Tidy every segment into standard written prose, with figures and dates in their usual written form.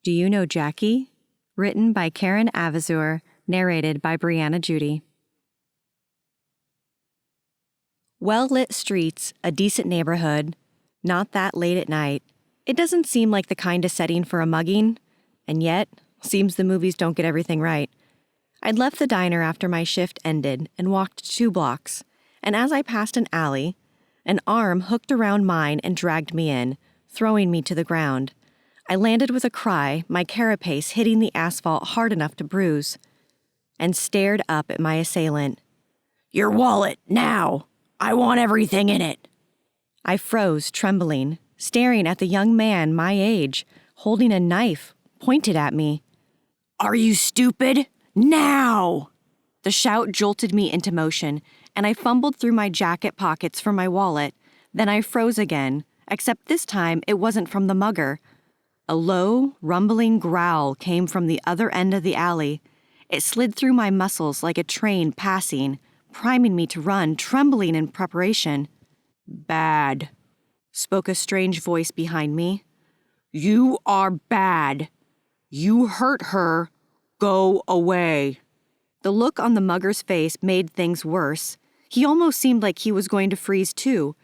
Do You Know Jackie? Written by Karen Avizur, narrated by Brianna Judy. Well-lit streets, a decent neighborhood, not that late at night. It doesn't seem like the kind of setting for a mugging, and yet, seems the movies don't get everything right. I'd left the diner after my shift ended and walked 2 blocks, and as I passed an alley, an arm hooked around mine and dragged me in, throwing me to the ground. I landed with a cry, my carapace hitting the asphalt hard enough to bruise, and stared up at my assailant. "Your wallet, now! I want everything in it!" I froze, trembling, staring at the young man my age, holding a knife, pointed at me. "Are you stupid? Now!" The shout jolted me into motion, and I fumbled through my jacket pockets for my wallet. Then I froze again, except this time it wasn't from the mugger. A low, rumbling growl came from the other end of the alley. It slid through my muscles like a train passing, priming me to run, trembling in preparation. "Bad," spoke a strange voice behind me. "You are bad. You hurt her. Go away." The look on the mugger's face made things worse. He almost seemed like he was going to freeze too,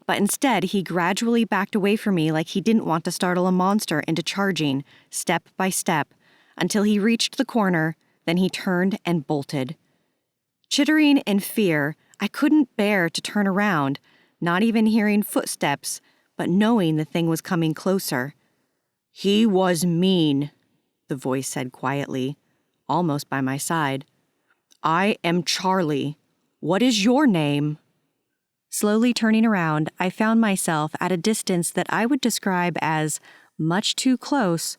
but instead he gradually backed away from me like he didn't want to startle a monster into charging, step by step, until he reached the corner, then he turned and bolted. Chittering in fear, I couldn't bear to turn around, not even hearing footsteps, but knowing the thing was coming closer. "He was mean," the voice said quietly, almost by my side. "I am Charlie. What is your name?" Slowly turning around, I found myself at a distance that I would describe as much too close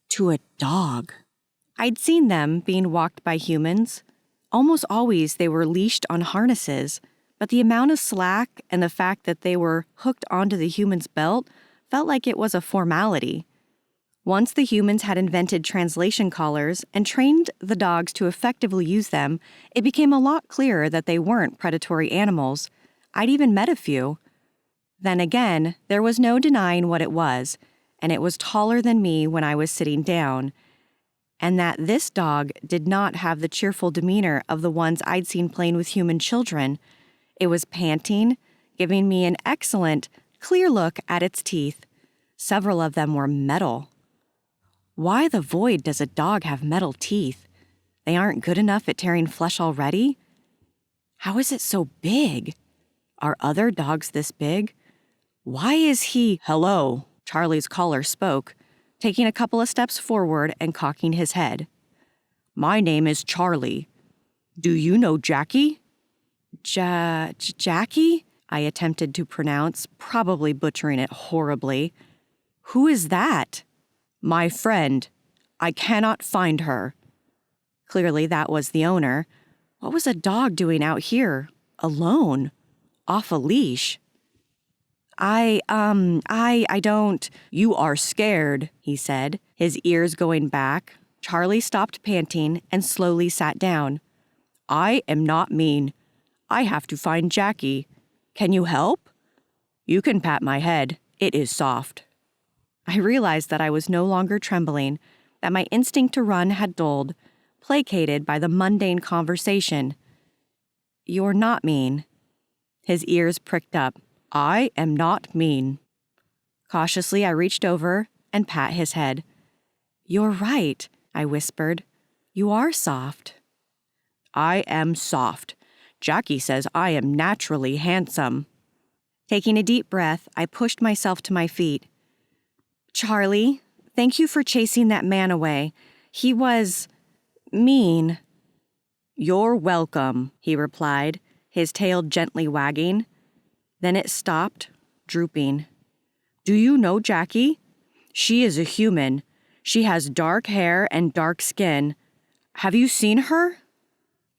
to a dog. I'd seen them being walked by humans. Almost always they were leashed on harnesses, but the amount of slack and the fact that they were hooked onto the human's belt felt like it was a formality. Once the humans had invented translation collars and trained the dogs to effectively use them, it became a lot clearer that they weren't predatory animals. I'd even met a few. Then again, there was no denying what it was, and it was taller than me when I was sitting down, and that this dog did not have the cheerful demeanor of the ones I'd seen playing with human children. It was panting, giving me an excellent, clear look at its teeth. Several of them were metal. Why the void does a dog have metal teeth? They aren't good enough at tearing flesh already? How is it so big? Are other dogs this big? Why is he— "Hello," Charlie's caller spoke, taking a couple of steps forward and cocking his head. "My name is Charlie. Do you know Jackie?" Jackie? I attempted to pronounce, probably butchering it horribly. "Who is that?" "My friend. I cannot find her." Clearly that was the owner. What was a dog doing out here, alone, off a leash? I don't— "You are scared," he said, his ears going back. Charlie stopped panting and slowly sat down. "I am not mean. I have to find Jackie. Can you help?" "You can pat my head. It is soft." I realized that I was no longer trembling, that my instinct to run had dulled, placated by the mundane conversation. "You're not mean." His ears pricked up. "I am not mean." Cautiously, I reached over and pat his head. "You're right," I whispered. "You are soft." "I am soft. Jackie says I am naturally handsome." Taking a deep breath, I pushed myself to my feet. "Charlie, thank you for chasing that man away. He was— mean." "You're welcome," he replied, his tail gently wagging. Then it stopped, drooping. "Do you know Jackie? She is a human. She has dark hair and dark skin. Have you seen her?"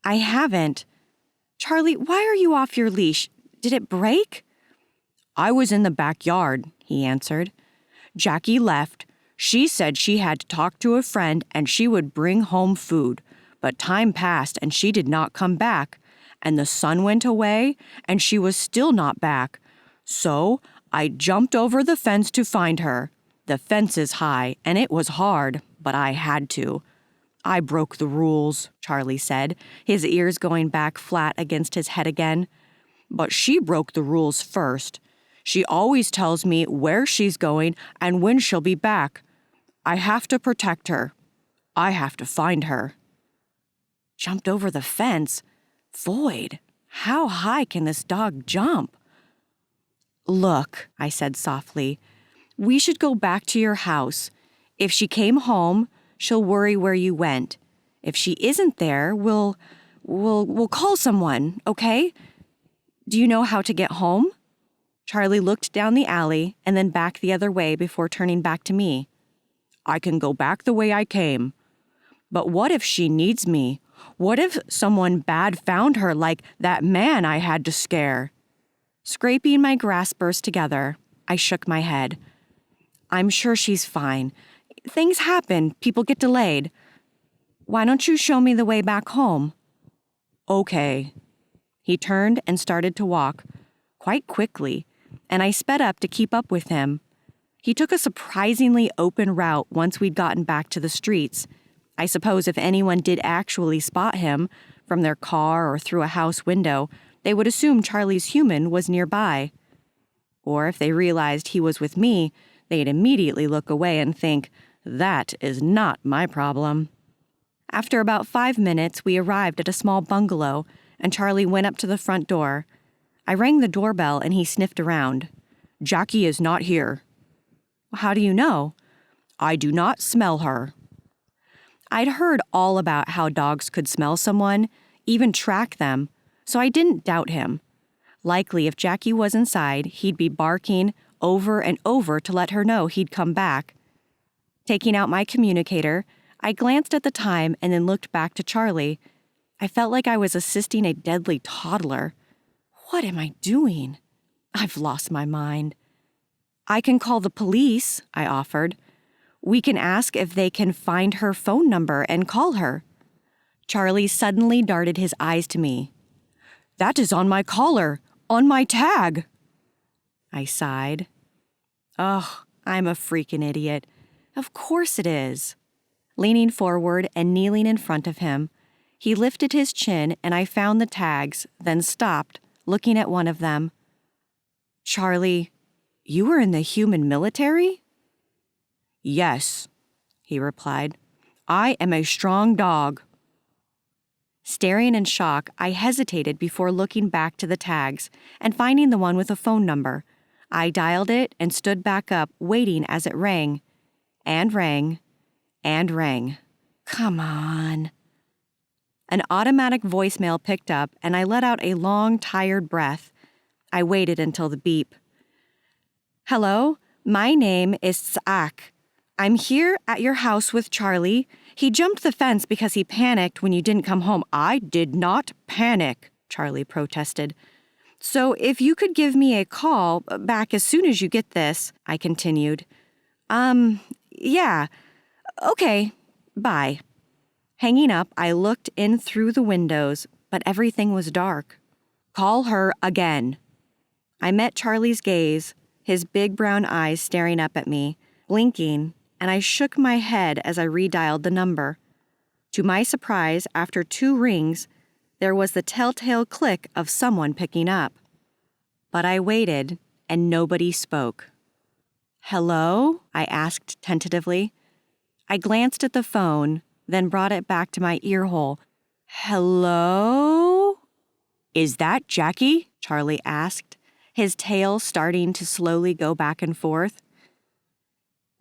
"I haven't. Charlie, why are you off your leash? Did it break?" "I was in the backyard," he answered. "Jackie left. She said she had to talk to a friend and she would bring home food. But time passed and she did not come back. And the sun went away and she was still not back. So I jumped over the fence to find her. The fence is high and it was hard. but I had to. I broke the rules, Charlie said, his ears going back flat against his head again. But she broke the rules first. She always tells me where she's going and when she'll be back. I have to protect her. I have to find her. Jumped over the fence? Void, how high can this dog jump? Look, I said softly, we should go back to your house. If she came home, she'll worry where you went. If she isn't there, we'll call someone, okay? Do you know how to get home? Charlie looked down the alley and then back the other way before turning back to me. I can go back the way I came. But what if she needs me? What if someone bad found her like that man I had to scare? Scraping my graspers together, I shook my head. I'm sure she's fine. Things happen. People get delayed. Why don't you show me the way back home? Okay. He turned and started to walk, quite quickly, and I sped up to keep up with him. He took a surprisingly open route once we'd gotten back to the streets. I suppose if anyone did actually spot him, from their car or through a house window, they would assume Charlie's human was nearby. Or if they realized he was with me, they'd immediately look away and think, that is not my problem. After about 5 minutes, we arrived at a small bungalow, and Charlie went up to the front door. I rang the doorbell and he sniffed around. Jackie is not here. How do you know? I do not smell her. I'd heard all about how dogs could smell someone, even track them, so I didn't doubt him. Likely, if Jackie was inside, he'd be barking over and over to let her know he'd come back. Taking out my communicator, I glanced at the time and then looked back to Charlie. I felt like I was assisting a deadly toddler. What am I doing? I've lost my mind. I can call the police, I offered. We can ask if they can find her phone number and call her. Charlie suddenly darted his eyes to me. That is on my collar, on my tag. I sighed. Oh, I'm a freaking idiot. Of course it is. Leaning forward and kneeling in front of him, he lifted his chin and I found the tags, then stopped, looking at one of them. Charlie, you were in the human military? Yes, he replied. I am a strong dog. Staring in shock, I hesitated before looking back to the tags and finding the one with a phone number. I dialed it and stood back up, waiting as it rang. And rang. And rang. Come on. An automatic voicemail picked up, and I let out a long, tired breath. I waited until the beep. Hello, my name is Tts'ak. I'm here at your house with Charlie. He jumped the fence because he panicked when you didn't come home. I did not panic, Charlie protested. So if you could give me a call back as soon as you get this, I continued. Yeah. Okay, bye. Hanging up, I looked in through the windows, but everything was dark. Call her again. I met Charlie's gaze, his big brown eyes staring up at me, blinking, and I shook my head as I redialed the number. To my surprise, after 2 rings, there was the telltale click of someone picking up. But I waited, and nobody spoke. Hello? I asked tentatively. I glanced at the phone, then brought it back to my ear hole. Hello? Is that Jackie? Charlie asked, his tail starting to slowly go back and forth.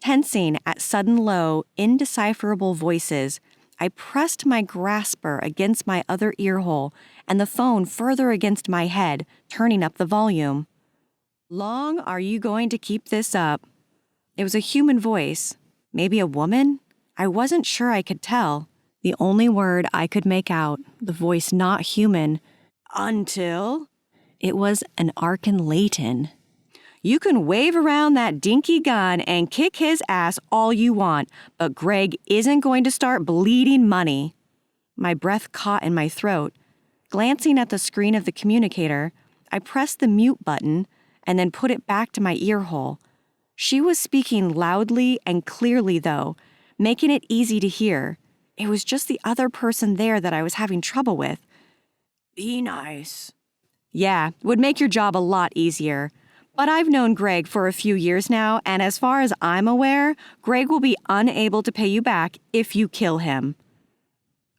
Tensing at sudden low, indecipherable voices, I pressed my grasper against my other ear hole and the phone further against my head, turning up the volume. Long are you going to keep this up? It was a human voice. Maybe a woman? I wasn't sure I could tell. The only word I could make out, the voice not human, until it was an Arkan Layton. You can wave around that dinky gun and kick his ass all you want, but Greg isn't going to start bleeding money. My breath caught in my throat. Glancing at the screen of the communicator, I pressed the mute button and then put it back to my ear hole. She was speaking loudly and clearly, though, making it easy to hear. It was just the other person there that I was having trouble with. Be nice. Yeah, would make your job a lot easier. But I've known Greg for a few years now, and as far as I'm aware, Greg will be unable to pay you back if you kill him.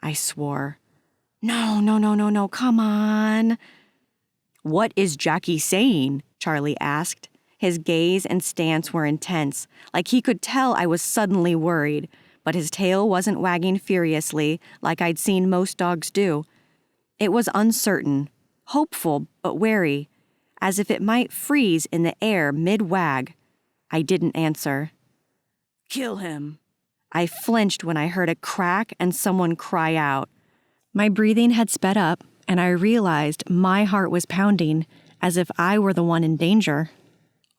I swore. No, come on. What is Jackie saying? Charlie asked. His gaze and stance were intense, like he could tell I was suddenly worried, but his tail wasn't wagging furiously like I'd seen most dogs do. It was uncertain, hopeful but wary, as if it might freeze in the air mid-wag. I didn't answer. Kill him. I flinched when I heard a crack and someone cry out. My breathing had sped up, and I realized my heart was pounding, as if I were the one in danger.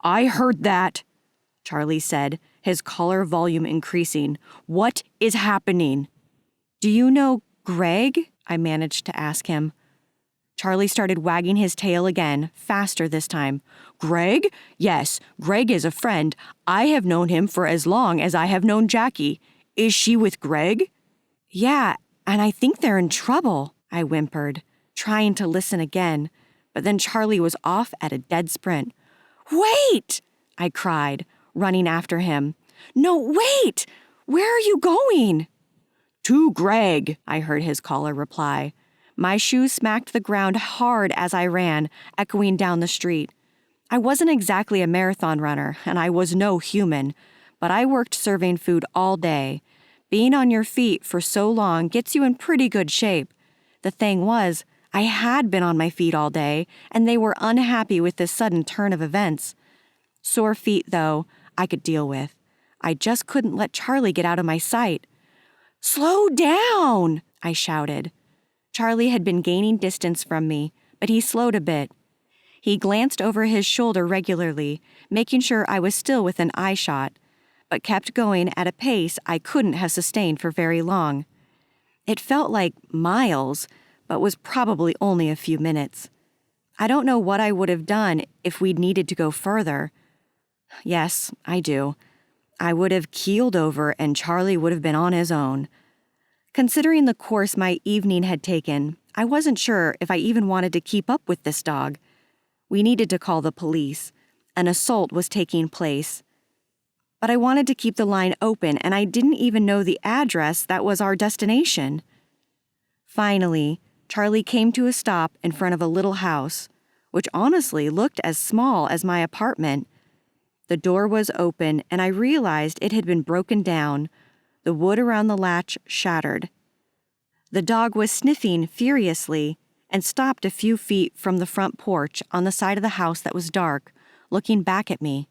I heard that, Charlie said, his collar volume increasing. What is happening? Do you know Greg? I managed to ask him. Charlie started wagging his tail again, faster this time. Greg? Yes, Greg is a friend. I have known him for as long as I have known Jackie. Is she with Greg? Yeah, and I think they're in trouble, I whimpered, trying to listen again, but then Charlie was off at a dead sprint. Wait! I cried, running after him. No, wait! Where are you going? To Greg, I heard his caller reply. My shoes smacked the ground hard as I ran, echoing down the street. I wasn't exactly a marathon runner, and I was no human, but I worked serving food all day. Being on your feet for so long gets you in pretty good shape. The thing was, I had been on my feet all day, and they were unhappy with this sudden turn of events. Sore feet, though, I could deal with. I just couldn't let Charlie get out of my sight. Slow down, I shouted. Charlie had been gaining distance from me, but he slowed a bit. He glanced over his shoulder regularly, making sure I was still within eyeshot, but kept going at a pace I couldn't have sustained for very long. It felt like miles, but was probably only a few minutes. I don't know what I would have done if we'd needed to go further. Yes, I do. I would have keeled over and Charlie would have been on his own. Considering the course my evening had taken, I wasn't sure if I even wanted to keep up with this dog. We needed to call the police. An assault was taking place. But I wanted to keep the line open, and I didn't even know the address that was our destination. Finally, Charlie came to a stop in front of a little house, which honestly looked as small as my apartment. The door was open, and I realized it had been broken down, the wood around the latch shattered. The dog was sniffing furiously and stopped a few feet from the front porch on the side of the house that was dark, looking back at me.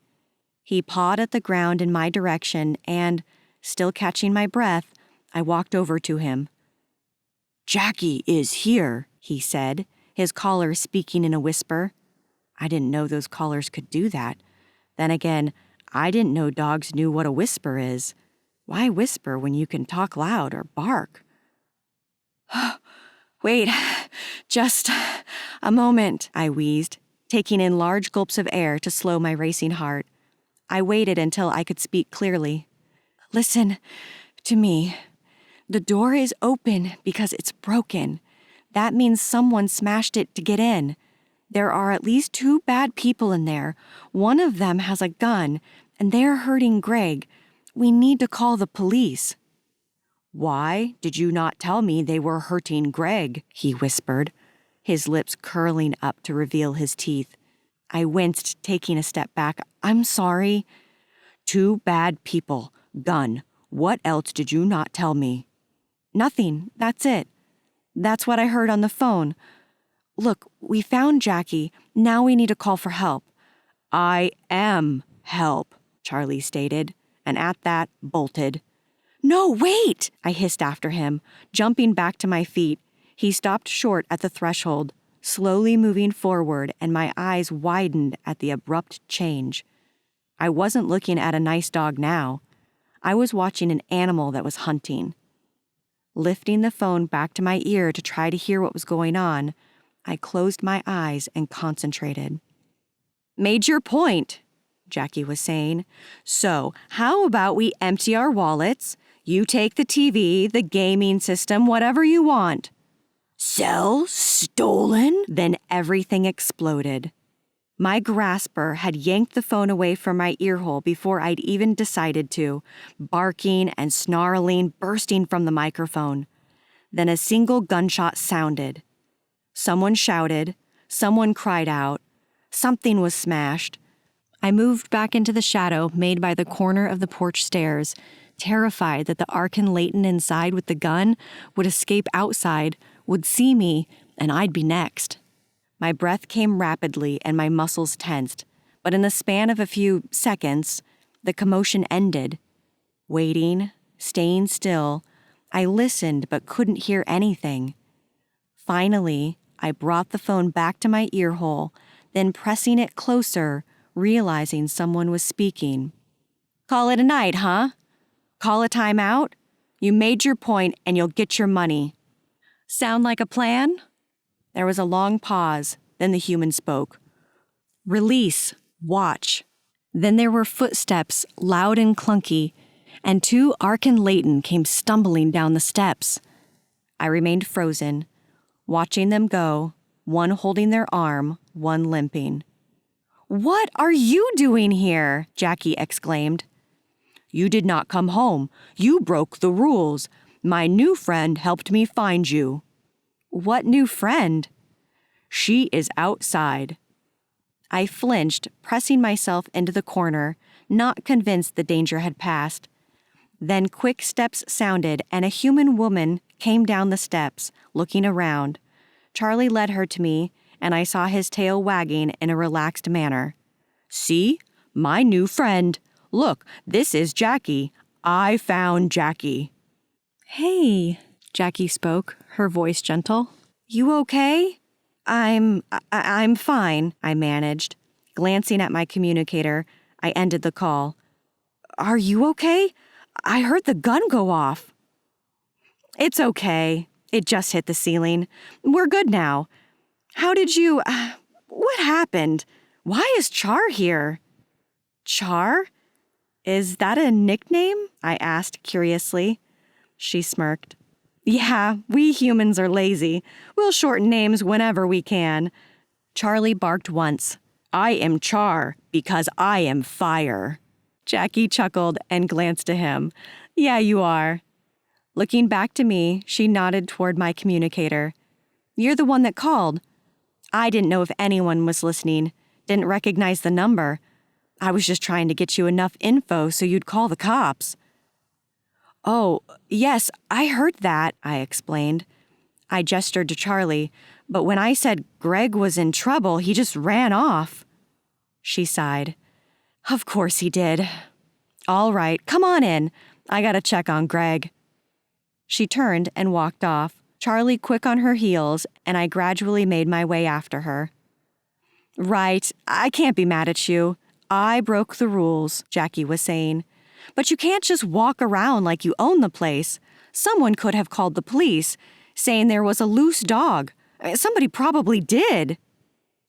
He pawed at the ground in my direction and, still catching my breath, I walked over to him. Jackie is here, he said, his collar speaking in a whisper. I didn't know those collars could do that. Then again, I didn't know dogs knew what a whisper is. Why whisper when you can talk loud or bark? Wait, just a moment, I wheezed, taking in large gulps of air to slow my racing heart. I waited until I could speak clearly. Listen to me. The door is open because it's broken. That means someone smashed it to get in. There are at least 2 bad people in there. One of them has a gun, and they're hurting Greg. We need to call the police. Why did you not tell me they were hurting Greg? He whispered, his lips curling up to reveal his teeth. I winced, taking a step back. I'm sorry. 2 bad people. Gun. What else did you not tell me? Nothing. That's it. That's what I heard on the phone. Look, we found Jackie. Now we need to call for help. I am help, Charlie stated, and at that, bolted. No, wait! I hissed after him, jumping back to my feet. He stopped short at the threshold, slowly moving forward, and my eyes widened at the abrupt change. I wasn't looking at a nice dog now. I was watching an animal that was hunting. Lifting the phone back to my ear to try to hear what was going on, I closed my eyes and concentrated. Made your point, Jackie was saying. So, how about we empty our wallets, You take the TV, the gaming system, whatever you want. Sell? Stolen? Then everything exploded. My grasper had yanked the phone away from my earhole before I'd even decided to, barking and snarling, bursting from the microphone. Then a single gunshot sounded. Someone shouted. Someone cried out. Something was smashed. I moved back into the shadow made by the corner of the porch stairs, terrified that the Arkan Leighton inside with the gun would escape outside, would see me, and I'd be next. My breath came rapidly and my muscles tensed, but in the span of a few seconds, the commotion ended. Waiting, staying still, I listened but couldn't hear anything. Finally, I brought the phone back to my earhole, then pressing it closer, realizing someone was speaking. Call it a night, huh? Call a timeout? You made your point and you'll get your money. Sound like a plan? There was a long pause, then the human spoke. Release. Watch. Then there were footsteps, loud and clunky, and 2 Arkan Leighton came stumbling down the steps. I remained frozen, watching them go, one holding their arm, one limping. What are you doing here? Jackie exclaimed. You did not come home. You broke the rules. My new friend helped me find you. What new friend? She is outside. I flinched, pressing myself into the corner, not convinced the danger had passed. Then quick steps sounded and a human woman came down the steps, looking around. Charlie led her to me, and I saw his tail wagging in a relaxed manner. See? My new friend. Look, this is Jackie. I found Jackie. Hey, Jackie spoke, her voice gentle. You okay? I'm fine, I managed. Glancing at my communicator, I ended the call. Are you okay? I heard the gun go off. It's okay. It just hit the ceiling. We're good now. How did you... what happened? Why is Char here? Char? Is that a nickname? I asked curiously. She smirked. Yeah, we humans are lazy. We'll shorten names whenever we can. Charlie barked once. I am Char because I am fire. Jackie chuckled and glanced to him. Yeah, you are. Looking back to me, she nodded toward my communicator. You're the one that called. I didn't know if anyone was listening, didn't recognize the number. I was just trying to get you enough info so you'd call the cops. Oh, yes, I heard that, I explained. I gestured to Charlie, but when I said Greg was in trouble, he just ran off. She sighed. Of course he did. All right, come on in. I gotta check on Greg. She turned and walked off, Charlie quick on her heels, and I gradually made my way after her. Right, I can't be mad at you. I broke the rules, Jackie was saying. But you can't just walk around like you own the place. Someone could have called the police, saying there was a loose dog. Somebody probably did.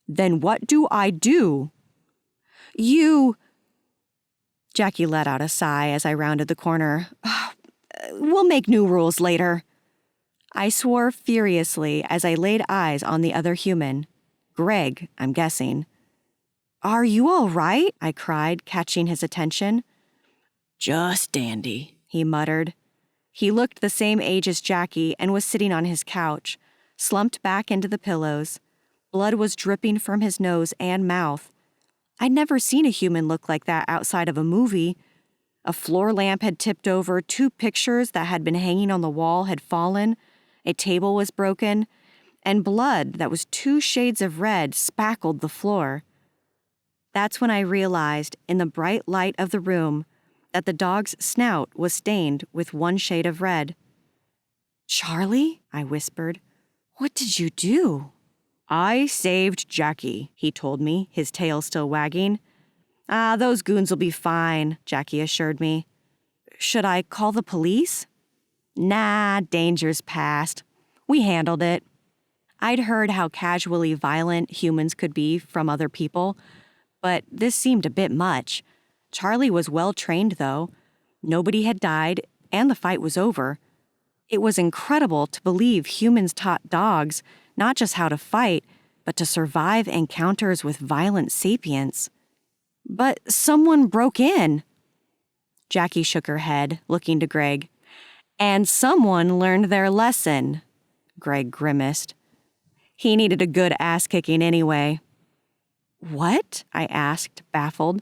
Then what do I do? Jackie let out a sigh as I rounded the corner. We'll make new rules later. I swore furiously as I laid eyes on the other human. Greg, I'm guessing. Are you all right? I cried, catching his attention. Just dandy, he muttered. He looked the same age as Jackie and was sitting on his couch, slumped back into the pillows. Blood was dripping from his nose and mouth. I'd never seen a human look like that outside of a movie. A floor lamp had tipped over, 2 pictures that had been hanging on the wall had fallen, a table was broken, and blood that was 2 shades of red spackled the floor. That's when I realized, in the bright light of the room, that the dog's snout was stained with 1 shade of red. Charlie? I whispered. What did you do? I saved Jackie, he told me, his tail still wagging. Those goons will be fine, Jackie assured me. Should I call the police? Nah, danger's past. We handled it. I'd heard how casually violent humans could be from other people, but this seemed a bit much. Charlie was well trained, though. Nobody had died, and the fight was over. It was incredible to believe humans taught dogs not just how to fight, but to survive encounters with violent sapients. But someone broke in. Jackie shook her head, looking to Greg. And someone learned their lesson, Greg grimaced. He needed a good ass-kicking anyway. What? I asked, baffled.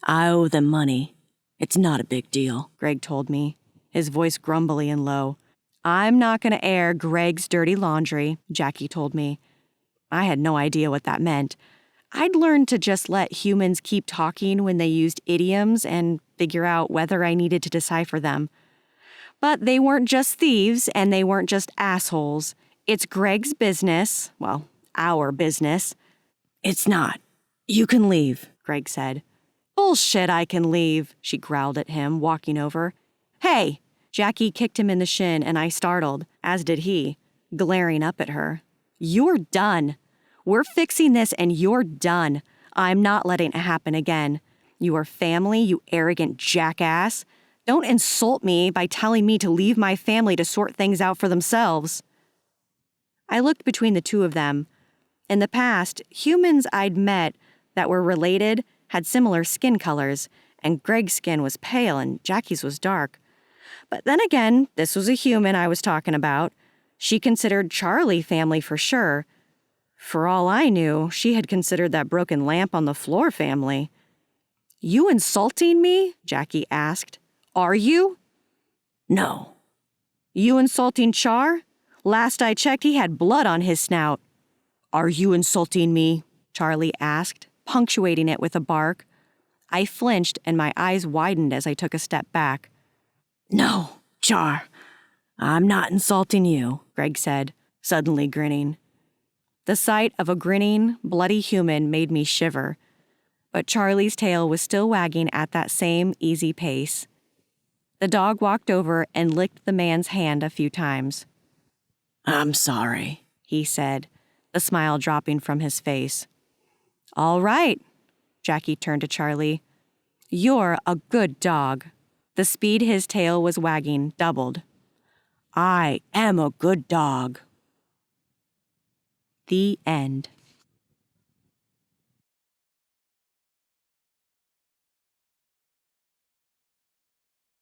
I owe them money. It's not a big deal, Greg told me, his voice grumbly and low. I'm not going to air Greg's dirty laundry, Jackie told me. I had no idea what that meant. I'd learned to just let humans keep talking when they used idioms and figure out whether I needed to decipher them. But they weren't just thieves, and they weren't just assholes. It's Greg's business. Well, our business. It's not. You can leave, Greg said. Bullshit, I can leave, she growled at him, walking over. Hey! Jackie kicked him in the shin, and I startled, as did he, glaring up at her. You're done. We're fixing this, and you're done. I'm not letting it happen again. You are family, you arrogant jackass. Don't insult me by telling me to leave my family to sort things out for themselves. I looked between the two of them. In the past, humans I'd met that were related had similar skin colors, and Greg's skin was pale and Jackie's was dark. But then again, this was a human I was talking about. She considered Charlie family for sure. For all I knew, she had considered that broken lamp on the floor family. You insulting me? Jackie asked. Are you? No. You insulting Char? Last I checked, he had blood on his snout. Are you insulting me? Charlie asked, punctuating it with a bark. I flinched and my eyes widened as I took a step back. No, Char, I'm not insulting you, Greg said, suddenly grinning. The sight of a grinning, bloody human made me shiver, but Charlie's tail was still wagging at that same easy pace. The dog walked over and licked the man's hand a few times. I'm sorry, he said, the smile dropping from his face. All right, Jackie turned to Charlie. You're a good dog. The speed his tail was wagging doubled. I am a good dog. The end.